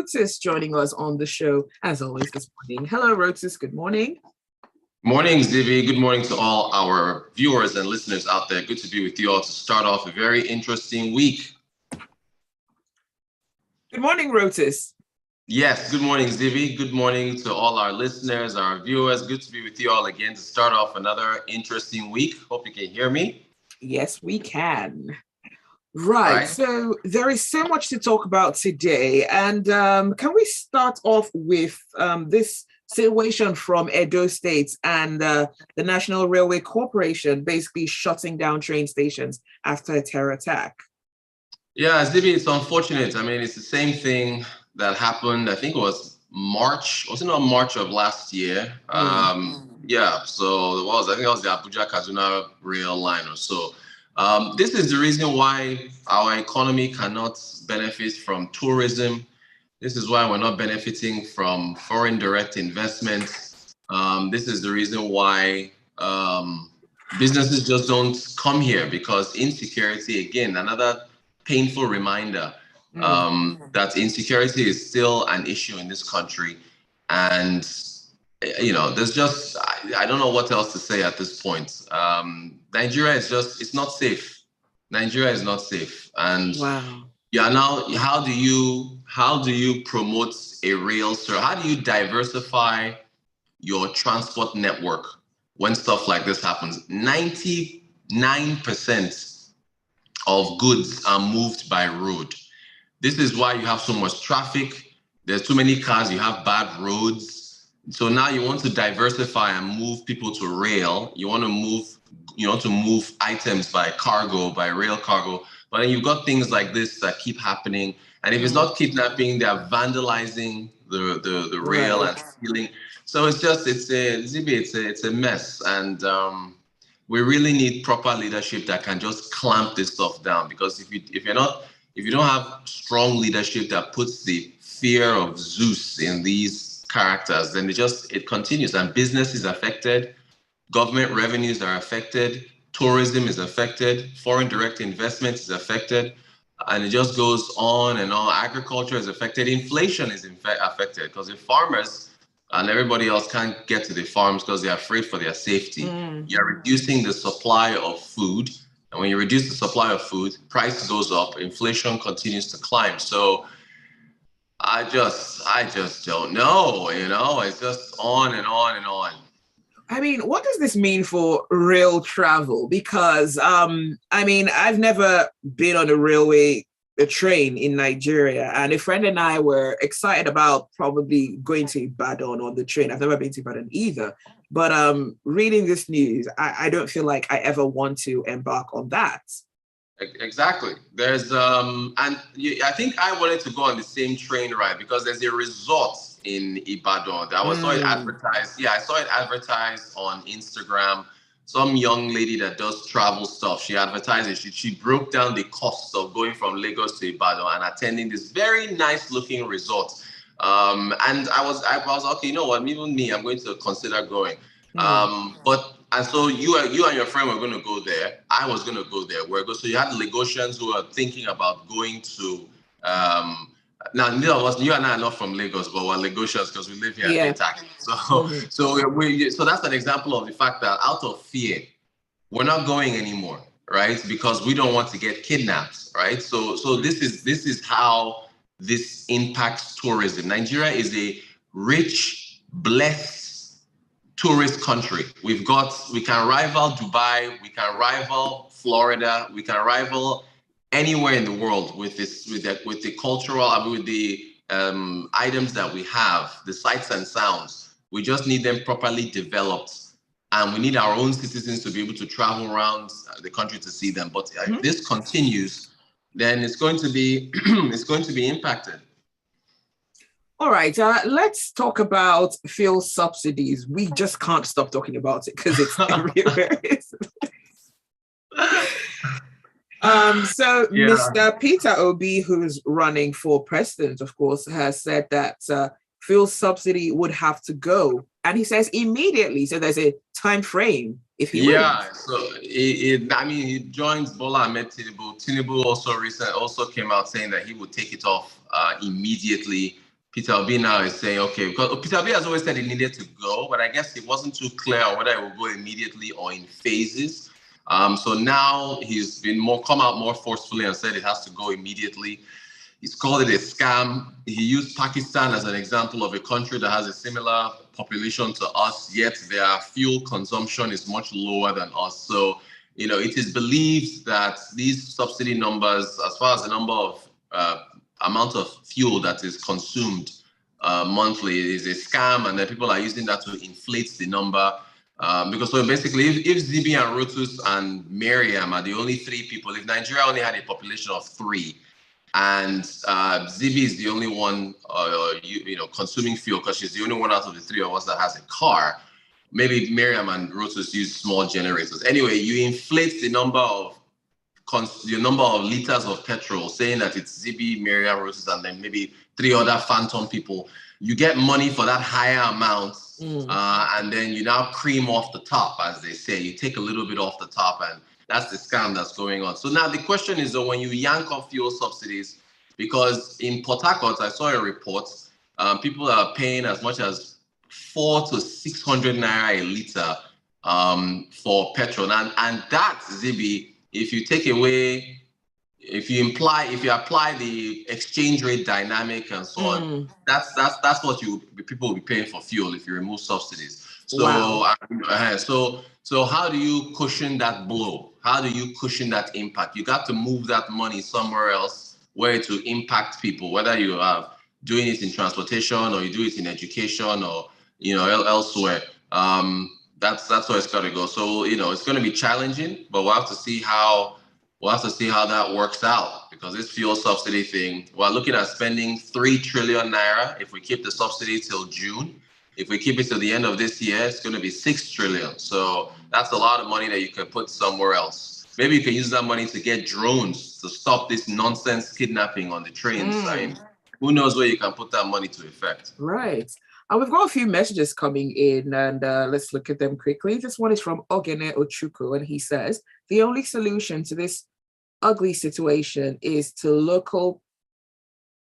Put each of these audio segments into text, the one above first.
Rotus joining us on the show, as always, this morning. Hello, Rotus. Good morning. Morning, Zibby. Good morning to all our viewers and listeners out there. Good to be with you all to start off a very interesting week. Good morning, Rotus. Yes, good morning, Zibby. Good morning to all our listeners, our viewers. Good to be with you all again to start off another interesting week. Hope you can hear me. Yes, we can. Right. So there is so much to talk about today. And can we start off with this situation from Edo State and the National Railway Corporation basically shutting down train stations after a terror attack? Yeah, Zibby, it's unfortunate. I mean, it's the same thing that happened, I think it was March, wasn't it March of last year? Yeah, so I think it was the Abuja-Kaduna rail line or so. This is the reason why our economy cannot benefit from tourism. This is why we're not benefiting from foreign direct investment. This is the reason why businesses just don't come here, because insecurity, again, another painful reminder that insecurity is still an issue in this country. And, you know, there's just, I don't know what else to say at this point. Nigeria is just, it's not safe. Nigeria is not safe. And yeah, now how do you promote a rail service? How do you diversify your transport network when stuff like this happens? 99% of goods are moved by road. This is why you have so much traffic. There's too many cars, you have bad roads. So now you want to diversify and move people to rail. You want to move items by cargo, by rail cargo. But then you've got things like this that keep happening. And if it's not kidnapping, they're vandalizing the rail and stealing. So it's a mess. And we really need proper leadership that can just clamp this stuff down. Because if you don't have strong leadership that puts the fear of Zeus in these characters, then it continues, and business is affected, government revenues are affected, tourism is affected, foreign direct investment is affected, and it just goes on and on. Agriculture is affected, inflation is affected, because if farmers and everybody else can't get to the farms because they're afraid for their safety, you're reducing the supply of food. And when you reduce the supply of food, price goes up, inflation continues to climb. So I just don't know, it's just on and on and on. I mean, what does this mean for rail travel? Because, I've never been on a train in Nigeria, and a friend and I were excited about probably going to Ibadan on the train. I've never been to Ibadan either, but reading this news, I don't feel like I ever want to embark on that. Exactly. There's I think I wanted to go on the same train ride because there's a resort in Ibadan that saw it advertised. Yeah, I saw it advertised on Instagram. Some young lady that does travel stuff, she advertised it. She broke down the costs of going from Lagos to Ibadan and attending this very nice looking resort. And I was okay, you know what, even me, I'm going to consider going. And so you and your friend were going to go there. I was going to go there. So you had Lagosians who are thinking about going to. Now, neither of us, you and I are not from Lagos, but we're Lagosians because we live here at Kentucky. So that's an example of the fact that out of fear, we're not going anymore, right? Because we don't want to get kidnapped, right? So this is how this impacts tourism. Nigeria is a rich, blessed tourist country. We can rival Dubai, we can rival Florida, we can rival anywhere in the world with the cultural, with the items that we have, the sights and sounds. We just need them properly developed, and we need our own citizens to be able to travel around the country to see them. But if this continues, then it's going to be impacted. All right, let's talk about fuel subsidies. We just can't stop talking about it because it's everywhere. Mr. Peter Obi, who's running for president, of course, has said that fuel subsidy would have to go. And he says immediately. So there's a time frame if he wins. So he joins Bola Ahmed Tinubu. Tinubu also came out saying that he would take it off immediately Peter Obi now is saying, okay, because Peter Obi has always said it needed to go, but I guess it wasn't too clear on whether it will go immediately or in phases. So now he's been come out more forcefully and said it has to go immediately. He's called it a scam. He used Pakistan as an example of a country that has a similar population to us, yet their fuel consumption is much lower than us. So, it is believed that these subsidy numbers, as far as the number of amount of fuel that is consumed monthly, is a scam, and then people are using that to inflate the number. Because so basically, if Zibby and Rotus and Miriam are the only three people, if Nigeria only had a population of 3, and Zibby is the only one, consuming fuel because she's the only one out of the 3 of us that has a car, maybe Miriam and Rotus use small generators. Anyway, you inflate the number of liters of petrol, saying that it's Zibby, Miriam, Rotus, and then maybe 3 other phantom people. You get money for that higher amount, and then you now cream off the top, as they say. You take a little bit off the top, and that's the scam that's going on. So now the question is, though, when you yank off fuel subsidies, because in Port Harcourt, I saw a report, people are paying as much as 400 to 600 naira a liter for petrol, and that, Zibby, if you apply the exchange rate dynamic and so on, that's what people will be paying for fuel if you remove subsidies. So, wow. So how do you cushion that blow? How do you cushion that impact? You got to move that money somewhere else where it will impact people, whether you are doing it in transportation or you do it in education or elsewhere. That's where it's got to go. So it's going to be challenging, but we'll have to see how that works out, because this fuel subsidy thing, we're looking at spending 3 trillion naira if we keep the subsidy till June. If we keep it to the end of this year, it's going to be 6 trillion. So that's a lot of money that you can put somewhere else. Maybe you can use that money to get drones to stop this nonsense kidnapping on the trains. I mean, who knows where you can put that money to effect? Right. We've got a few messages coming in, and let's look at them quickly. This one is from Ogene Ochuku, and he says, the only solution to this ugly situation is local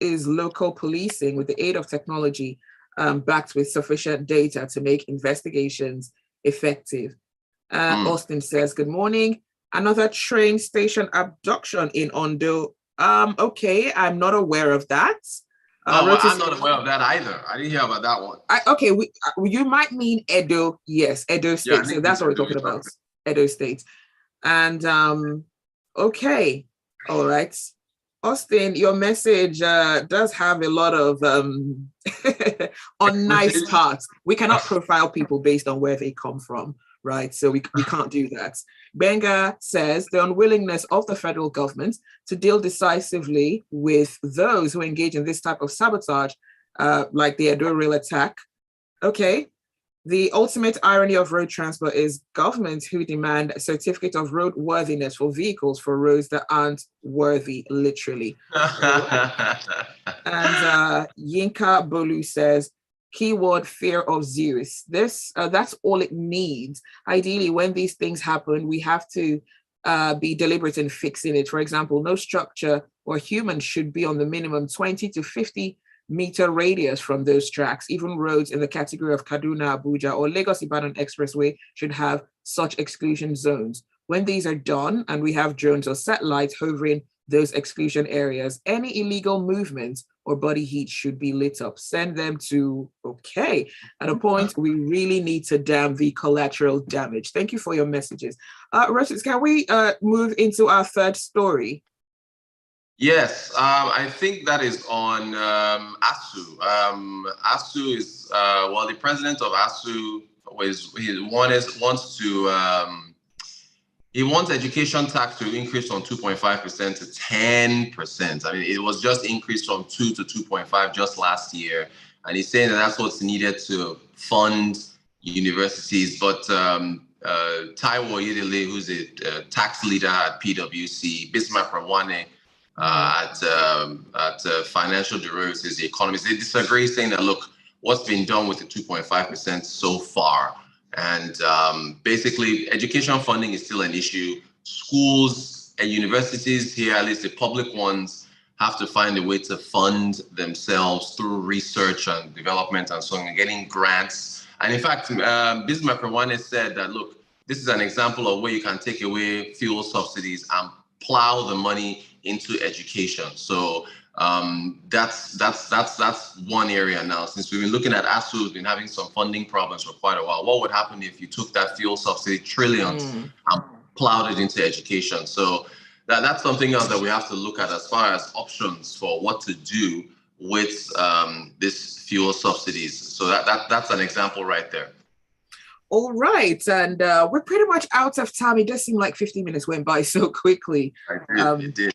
policing with the aid of technology, backed with sufficient data to make investigations effective. Austin says, good morning. Another train station abduction in Ondo. Okay, I'm not aware of that. I'm not aware of that either. I didn't hear about that one. You might mean Edo. Yes, Edo State. Yeah, so that's what we're talking about. Edo State. And okay, all right. Austin, your message does have a lot of unnice parts. We cannot profile people based on where they come from, right? So we can't do that. Benga says the unwillingness of the federal government to deal decisively with those who engage in this type of sabotage, like the Edo Rail attack. Okay. The ultimate irony of road transport is governments who demand a certificate of roadworthiness for vehicles for roads that aren't worthy, literally. And Yinka Bolu says, keyword fear of Zeus. That's all it needs. Ideally, when these things happen, we have to be deliberate in fixing it. For example, no structure or human should be on the minimum 20 to 50 meter radius from those tracks. Even roads in the category of Kaduna, Abuja, or Lagos-Ibadan Expressway should have such exclusion zones. When these are done and we have drones or satellites hovering those exclusion areas, any illegal movement or body heat should be lit up. Send them to, okay, at a point we really need to dam the collateral damage. Thank you for your messages. Rotus, can we move into our third story? Yes, I think that is on ASU. ASU is, the president of ASU wants education tax to increase from 2.5% to 10%. I mean, it was just increased from 2 to 2.5 just last year. And he's saying that that's what's needed to fund universities. But Taiwo Yedele, who's a tax leader at PwC, Bismarck Rawane, at Financial Derivatives, the economists, they disagree, saying that, look, what's been done with the 2.5% so far? And basically, education funding is still an issue. Schools and universities here, at least the public ones, have to find a way to fund themselves through research and development and so on, and getting grants. And in fact, Bismarck Rwane said that, look, this is an example of where you can take away fuel subsidies and plow the money into education. So that's one area now. Since we've been looking at ASU, we've been having some funding problems for quite a while. What would happen if you took that fuel subsidy trillions and plowed it into education? So that's something else that we have to look at as far as options for what to do with this fuel subsidies. So that's an example right there. All right, and we're pretty much out of time. It does seem like 15 minutes went by so quickly. It did.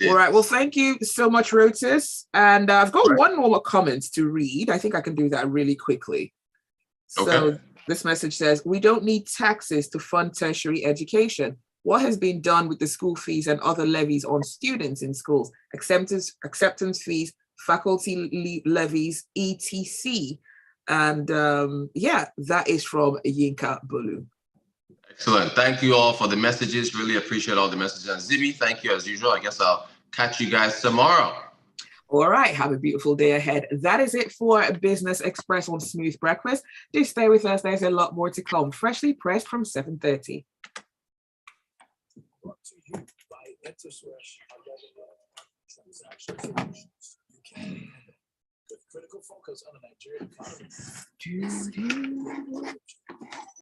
All right, well, thank you so much, Rotus. And I've got one more comment to read. I think I can do that really quickly. So this message says, we don't need taxes to fund tertiary education. What has been done with the school fees and other levies on students in schools? Acceptance fees, faculty levies, etc. And that is from Yinka Bolu. Excellent. Thank you all for the messages. Really appreciate all the messages. And Zibby, thank you as usual. I guess I'll catch you guys tomorrow. All right. Have a beautiful day ahead. That is it for Business Express on Smooth Breakfast. Do stay with us. There's a lot more to come. Freshly pressed from 7:30. Brought to you by Transaction Solutions. With critical focus on the Nigerian economy.